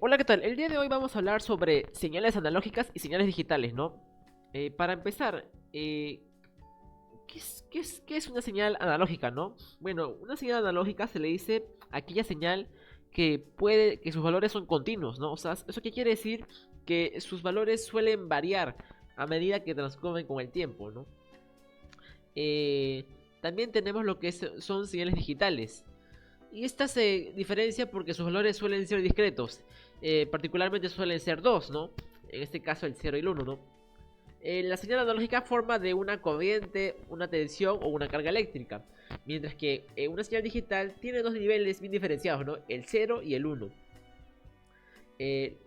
Hola, ¿qué tal? El día de hoy vamos a hablar sobre señales analógicas y señales digitales, ¿no? Para empezar, ¿qué es una señal analógica, no? Bueno, una señal analógica se le dice a aquella señal que sus valores son continuos, ¿no? O sea, ¿eso qué quiere decir? Que sus valores suelen variar a medida que transcurren con el tiempo, ¿no? Eh, También tenemos lo que son señales digitales. Y esta se diferencia porque sus valores suelen ser discretos. Particularmente suelen ser dos, ¿no? En este caso el cero y el uno, ¿no? La señal analógica forma de una corriente, una tensión o una carga eléctrica. Mientras que una señal digital tiene dos niveles bien diferenciados, ¿no? El cero y el uno.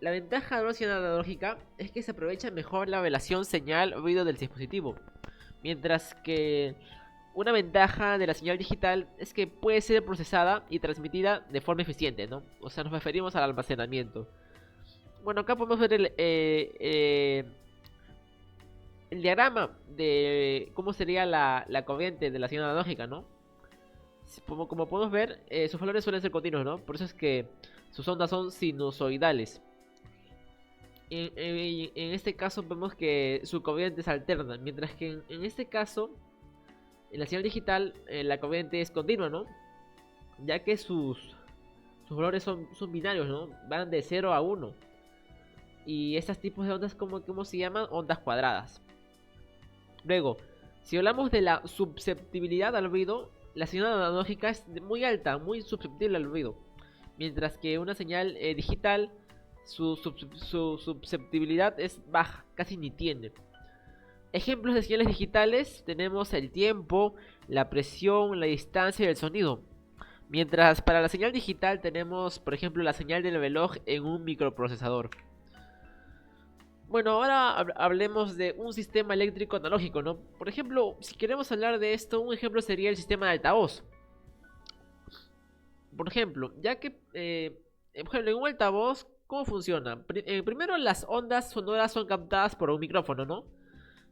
La ventaja de una señal analógica es que se aprovecha mejor la relación señal-ruido del dispositivo. Mientras que una ventaja de la señal digital es que puede ser procesada y transmitida de forma eficiente, ¿no? O sea, nos referimos al almacenamiento. Bueno, acá podemos ver el diagrama de cómo sería la corriente de la señal analógica, ¿no? Como podemos ver, sus valores suelen ser continuos, ¿no? Por eso es que sus ondas son sinusoidales. En este caso vemos que su corriente es alterna, mientras que en este caso, en la señal digital, la corriente es continua, ¿no? Ya que sus valores son binarios, ¿no? Van de cero a uno. Y estos tipos de ondas, ¿cómo se llaman? Ondas cuadradas. Luego, si hablamos de la susceptibilidad al ruido, la señal analógica es muy alta, muy susceptible al ruido. Mientras que una señal digital, su susceptibilidad es baja, casi ni tiene. Ejemplos de señales digitales tenemos el tiempo, la presión, la distancia y el sonido. Mientras para la señal digital tenemos, por ejemplo, la señal del reloj en un microprocesador. Bueno, ahora hablemos de un sistema eléctrico analógico, ¿no? Por ejemplo, si queremos hablar de esto, un ejemplo sería el sistema de altavoz. Por ejemplo, por ejemplo, en un altavoz, ¿cómo funciona? Primero, las ondas sonoras son captadas por un micrófono, ¿no?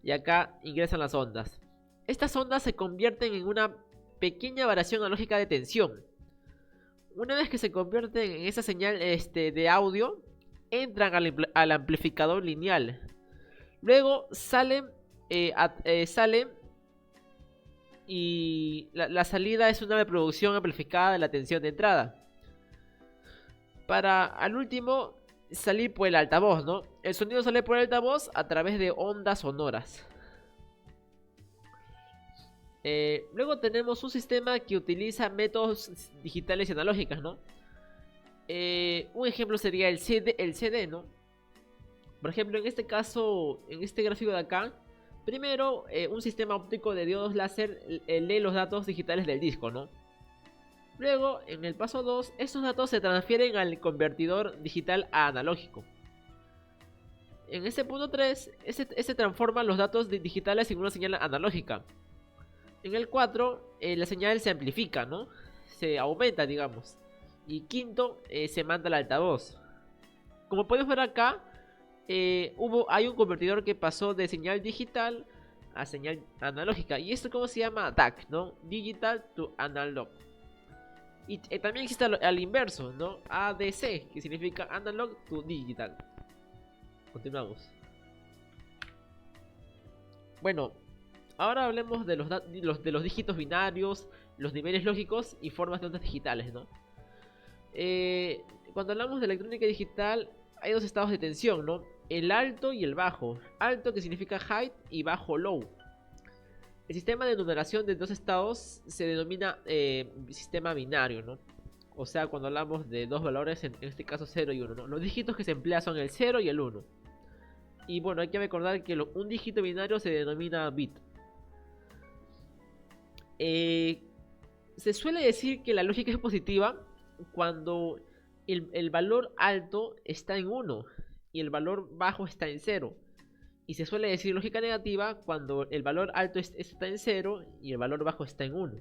Y acá ingresan las ondas. Estas ondas se convierten en una pequeña variación analógica de tensión. Una vez que se convierten en esa señal de audio, entran al amplificador lineal. Luego salen y la salida es una reproducción amplificada de la tensión de entrada. Para al último salir por el altavoz, ¿no? El sonido sale por el altavoz a través de ondas sonoras. Luego tenemos un sistema que utiliza métodos digitales y analógicos, ¿no? Un ejemplo sería el CD, ¿no? Por ejemplo, en este caso, en este gráfico de acá, primero un sistema óptico de diodos láser lee los datos digitales del disco, ¿no? Luego, en el paso 2, estos datos se transfieren al convertidor digital a analógico. En este punto 3, este transforma los datos digitales en una señal analógica. En el 4, la señal se amplifica, ¿no? Se aumenta, digamos. Y quinto, se manda al altavoz. Como puedes ver acá, hay un convertidor que pasó de señal digital a señal analógica. ¿Y esto cómo se llama? DAC, ¿no? Digital to Analog. Y también existe al inverso, ¿no? ADC, que significa Analog to Digital. Continuamos. Bueno, ahora hablemos de los dígitos binarios, los niveles lógicos y formas de ondas digitales, ¿no? Cuando hablamos de electrónica digital, hay dos estados de tensión, ¿no? El alto y el bajo. Alto, que significa high, y bajo, low. El sistema de numeración de dos estados se denomina sistema binario, ¿no? O sea, cuando hablamos de dos valores, en este caso 0 y 1, ¿no? Los dígitos que se emplean son el 0 y el 1. Y bueno, hay que recordar que un dígito binario se denomina bit. Eh, Se suele decir que la lógica es positiva cuando el valor alto está en 1 y el valor bajo está en 0. Y se suele decir lógica negativa cuando el valor alto está en 0 y el valor bajo está en 1.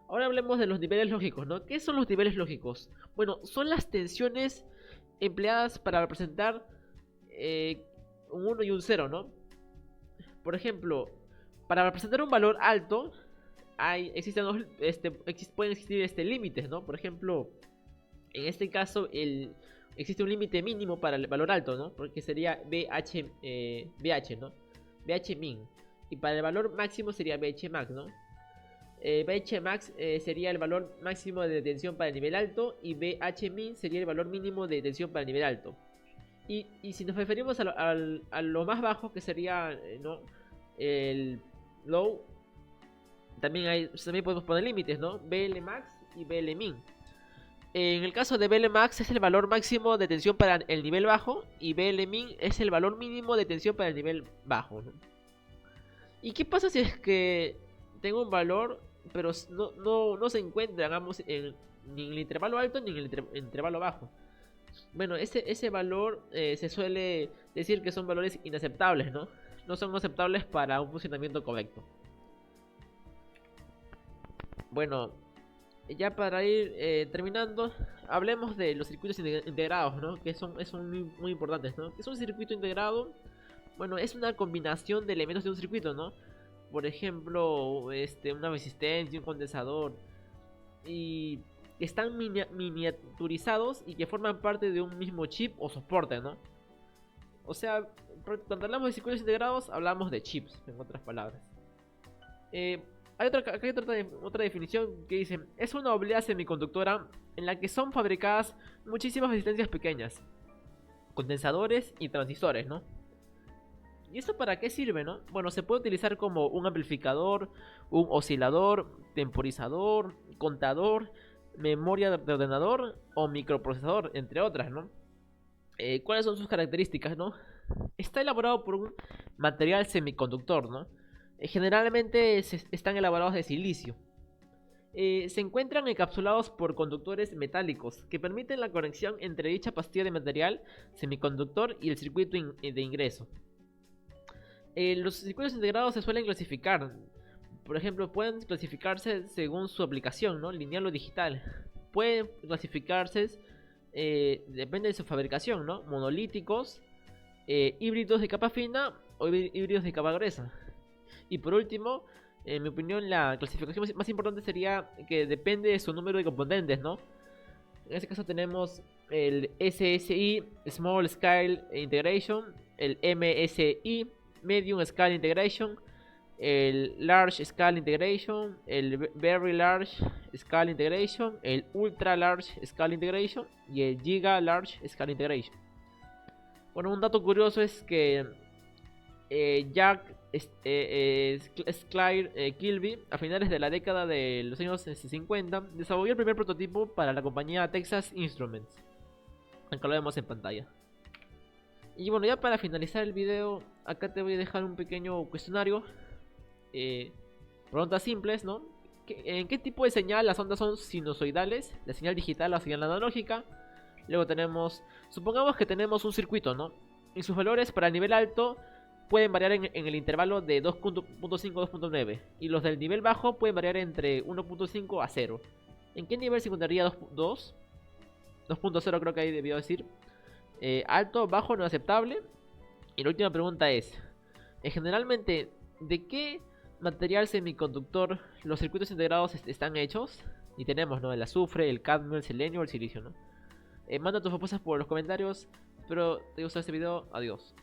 Ahora hablemos de los niveles lógicos, ¿no? ¿Qué son los niveles lógicos? Bueno, son las tensiones empleadas para representar un 1 y un 0, ¿no? Por ejemplo, para representar un valor alto, pueden existir límites, ¿no? Por ejemplo, en este caso, existe un límite mínimo para el valor alto, ¿no? Porque sería BH, ¿no? BH min. Y para el valor máximo sería BH max, ¿no? BH max sería el valor máximo de detención para el nivel alto y BH min sería el valor mínimo de detención para el nivel alto. Y si nos referimos a lo más bajo, que sería ¿no? el low, también podemos poner límites, ¿no? BL max y BL min. En el caso de BL max es el valor máximo de tensión para el nivel bajo y BL min es el valor mínimo de tensión para el nivel bajo, ¿no? ¿Y qué pasa si es que tengo un valor pero no se encuentran ambos ni en el intervalo alto ni en el intervalo bajo? Bueno, ese valor se suele decir que son valores inaceptables, ¿no? No son aceptables para un funcionamiento correcto. Bueno, ya para ir terminando, hablemos de los circuitos integrados, ¿no? Que son muy importantes, ¿no? ¿Qué es un circuito integrado? Bueno, es una combinación de elementos de un circuito, ¿no? Por ejemplo, una resistencia, un condensador. Y están miniaturizados y que forman parte de un mismo chip o soporte, ¿no? O sea, cuando hablamos de circuitos integrados, hablamos de chips, en otras palabras. Hay otra definición que dice: es una oblea semiconductora en la que son fabricadas muchísimas resistencias pequeñas, condensadores y transistores, ¿no? ¿Y esto para qué sirve, no? Bueno, se puede utilizar como un amplificador, un oscilador, temporizador, contador, memoria de ordenador o microprocesador, entre otras, ¿no? ¿Cuáles son sus características, no? Está elaborado por un material semiconductor, ¿no? Generalmente están elaborados de silicio. Se encuentran encapsulados por conductores metálicos que permiten la conexión entre dicha pastilla de material semiconductor y el circuito de ingreso. Los circuitos integrados se suelen clasificar. Por ejemplo, pueden clasificarse según su aplicación, ¿no? Lineal o digital. Pueden clasificarse, depende de su fabricación, ¿no? Monolíticos, híbridos de capa fina o híbridos de capa gruesa. Y por último, en mi opinión, la clasificación más importante sería que depende de su número de componentes, ¿no? En este caso tenemos el SSI, Small Scale Integration, el MSI, Medium Scale Integration, el Large Scale Integration, el Very Large Scale Integration, el Ultra Large Scale Integration y el Giga Large Scale Integration. Bueno, un dato curioso es que Jack Sklar Kilby, a finales de la década de los años 50, desarrolló el primer prototipo para la compañía Texas Instruments. Acá lo vemos en pantalla. Y bueno, ya para finalizar el video, acá te voy a dejar un pequeño cuestionario. Preguntas simples, ¿no? ¿En qué tipo de señal las ondas son sinusoidales? La señal digital o la señal analógica. Luego tenemos, supongamos que tenemos un circuito, ¿no? Y sus valores para el nivel alto pueden variar en el intervalo de 2.5 a 2.9. Y los del nivel bajo pueden variar entre 1.5 a 0. ¿En qué nivel se encontraría 2? 2.0 creo que ahí debió decir. Alto, bajo, no aceptable. Y la última pregunta es: generalmente, ¿de qué material semiconductor los circuitos integrados están hechos? Y tenemos, ¿no? El azufre, el cadmio, el selenio o el silicio, ¿no? Manda tus propuestas por los comentarios. Espero te haya gustado este video. Adiós.